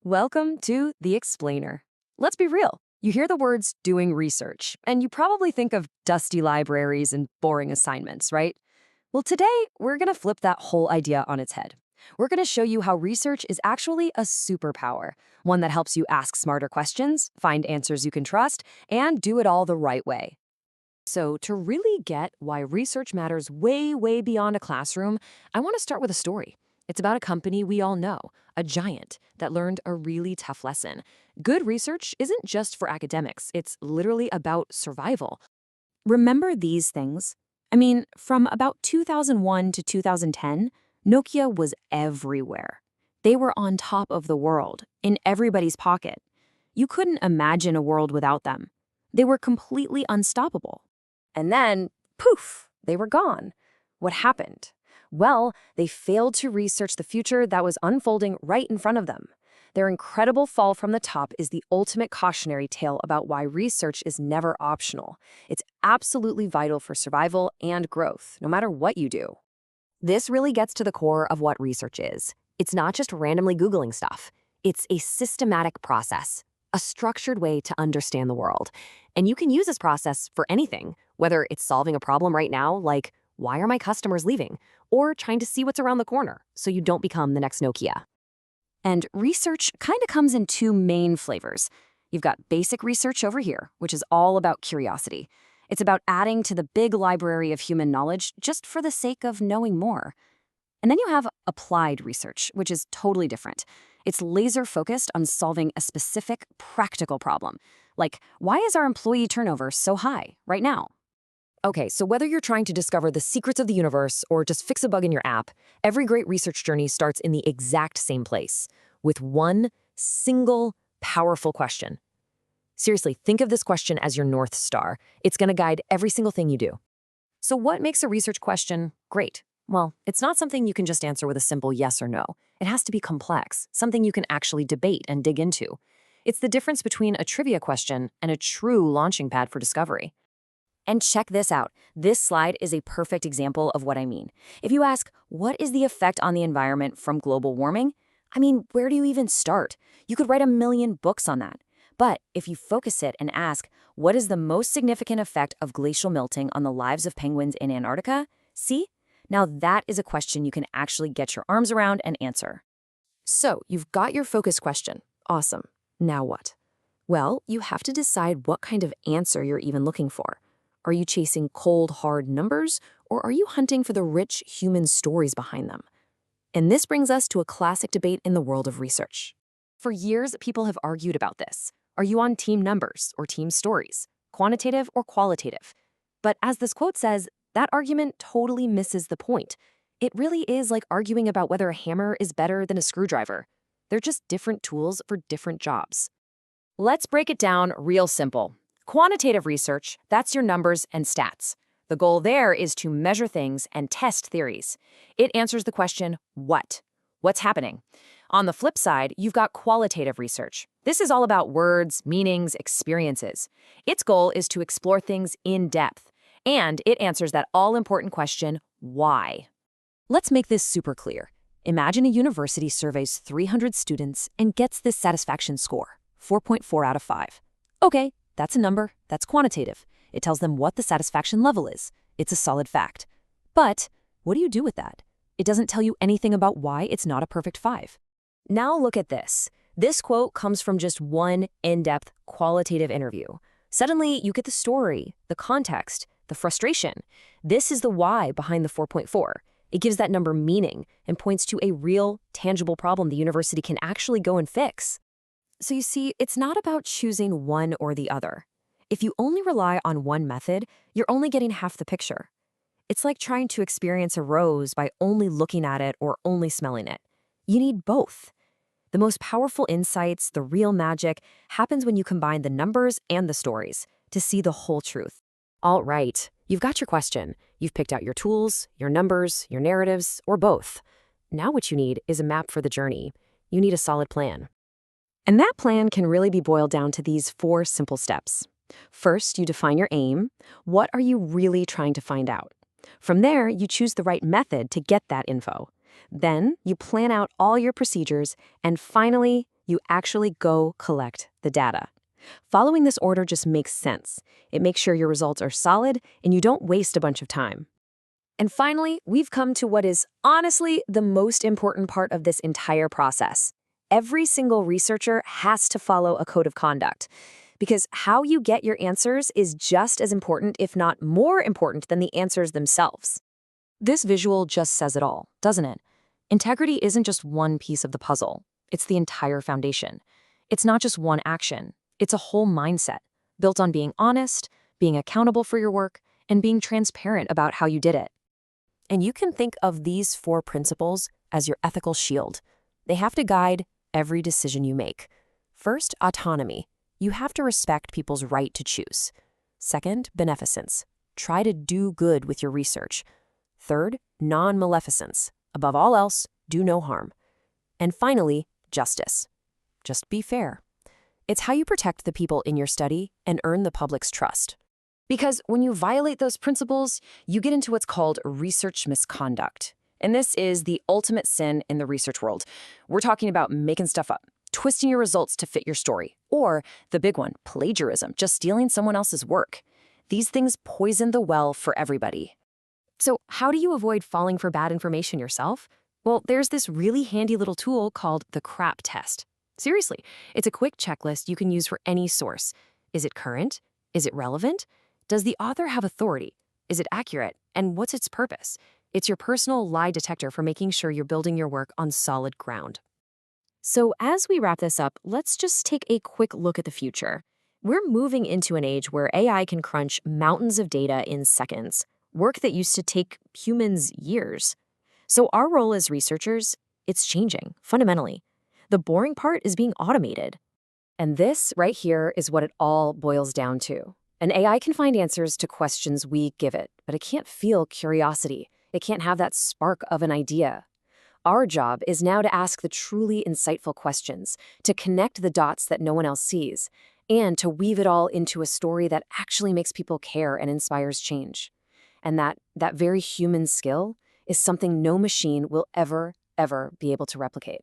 Welcome to The Explainer. Let's be real. You hear the words doing research, and you probably think of dusty libraries and boring assignments, right? Well, today, we're going to flip that whole idea on its head. We're going to show you how research is actually a superpower, one that helps you ask smarter questions, find answers you can trust, and do it all the right way. So, to really get why research matters way, way beyond a classroom, I want to start with a story. It's about a company we all know, a giant, that learned a really tough lesson. Good research isn't just for academics, it's literally about survival. Remember these things? I mean, from about 2001 to 2010, Nokia was everywhere. They were on top of the world, in everybody's pocket. You couldn't imagine a world without them. They were completely unstoppable. And then, poof, they were gone. What happened? Well, they failed to research the future that was unfolding right in front of them. Their incredible fall from the top is the ultimate cautionary tale about why research is never optional. It's absolutely vital for survival and growth, no matter what you do. This really gets to the core of what research is. It's not just randomly Googling stuff. It's a systematic process, a structured way to understand the world. And you can use this process for anything, whether it's solving a problem right now, like, why are my customers leaving? Or trying to see what's around the corner so you don't become the next Nokia. And research kind of comes in two main flavors. You've got basic research over here, which is all about curiosity. It's about adding to the big library of human knowledge just for the sake of knowing more. And then you have applied research, which is totally different. It's laser-focused on solving a specific practical problem. Like, why is our employee turnover so high right now? Okay, so whether you're trying to discover the secrets of the universe or just fix a bug in your app, every great research journey starts in the exact same place, with one single, powerful question. Seriously, think of this question as your North Star. It's going to guide every single thing you do. So what makes a research question great? Well, it's not something you can just answer with a simple yes or no. It has to be complex, something you can actually debate and dig into. It's the difference between a trivia question and a true launching pad for discovery. And check this out. This slide is a perfect example of what I mean. If you ask, what is the effect on the environment from global warming? I mean, where do you even start? You could write 1,000,000 books on that. But if you focus it and ask, what is the most significant effect of glacial melting on the lives of penguins in Antarctica? See? Now that is a question you can actually get your arms around and answer. So you've got your focus question. Awesome. Now what? Well, you have to decide what kind of answer you're even looking for. Are you chasing cold, hard numbers, or are you hunting for the rich human stories behind them? And this brings us to a classic debate in the world of research. For years, people have argued about this. Are you on team numbers or team stories, quantitative or qualitative? But as this quote says, that argument totally misses the point. It really is like arguing about whether a hammer is better than a screwdriver. They're just different tools for different jobs. Let's break it down real simple. Quantitative research, that's your numbers and stats. The goal there is to measure things and test theories. It answers the question, what? What's happening? On the flip side, you've got qualitative research. This is all about words, meanings, experiences. Its goal is to explore things in depth. And it answers that all-important question, why? Let's make this super clear. Imagine a university surveys 300 students and gets this satisfaction score, 4.4 out of 5. Okay. That's a number, that's quantitative. It tells them what the satisfaction level is. It's a solid fact. But what do you do with that? It doesn't tell you anything about why it's not a perfect 5. Now look at this. This quote comes from just one in-depth qualitative interview. Suddenly, you get the story, the context, the frustration. This is the why behind the 4.4. It gives that number meaning and points to a real, tangible problem the university can actually go and fix. So you see, it's not about choosing one or the other. If you only rely on one method, you're only getting half the picture. It's like trying to experience a rose by only looking at it or only smelling it. You need both. The most powerful insights, the real magic, happens when you combine the numbers and the stories to see the whole truth. All right, you've got your question. You've picked out your tools, your numbers, your narratives, or both. Now what you need is a map for the journey. You need a solid plan. And that plan can really be boiled down to these 4 simple steps. First, you define your aim. What are you really trying to find out? From there, you choose the right method to get that info. Then, you plan out all your procedures. And finally, You actually go collect the data. Following this order just makes sense. It makes sure your results are solid and you don't waste a bunch of time. And finally, we've come to what is honestly the most important part of this entire process. Every single researcher has to follow a code of conduct, because how you get your answers is just as important, if not more important, than the answers themselves. This visual just says it all, doesn't it? Integrity isn't just one piece of the puzzle. It's the entire foundation. It's not just one action. It's a whole mindset, built on being honest, being accountable for your work, and being transparent about how you did it. And you can think of these 4 principles as your ethical shield. They have to guide every decision you make. First, autonomy. You have to respect people's right to choose. Second, beneficence. Try to do good with your research. Third, non-maleficence. Above all else, do no harm. And finally, justice. Just be fair. It's how you protect the people in your study and earn the public's trust. Because when you violate those principles, you get into what's called research misconduct. And this is the ultimate sin in the research world. We're talking about making stuff up, twisting your results to fit your story, or the big one, plagiarism, just stealing someone else's work. These things poison the well for everybody. So how do you avoid falling for bad information yourself? Well, there's this really handy little tool called the CRAP test. Seriously, it's a quick checklist you can use for any source. Is it current? Is it relevant? Does the author have authority? Is it accurate? And what's its purpose? It's your personal lie detector for making sure you're building your work on solid ground. So as we wrap this up, let's just take a quick look at the future. We're moving into an age where AI can crunch mountains of data in seconds, work that used to take humans years. So our role as researchers, it's changing, fundamentally. The boring part is being automated. And this right here is what it all boils down to. An AI can find answers to questions we give it, but it can't feel curiosity. It can't have that spark of an idea. Our job is now to ask the truly insightful questions, to connect the dots that no one else sees, and to weave it all into a story that actually makes people care and inspires change. And that very human skill is something no machine will ever be able to replicate.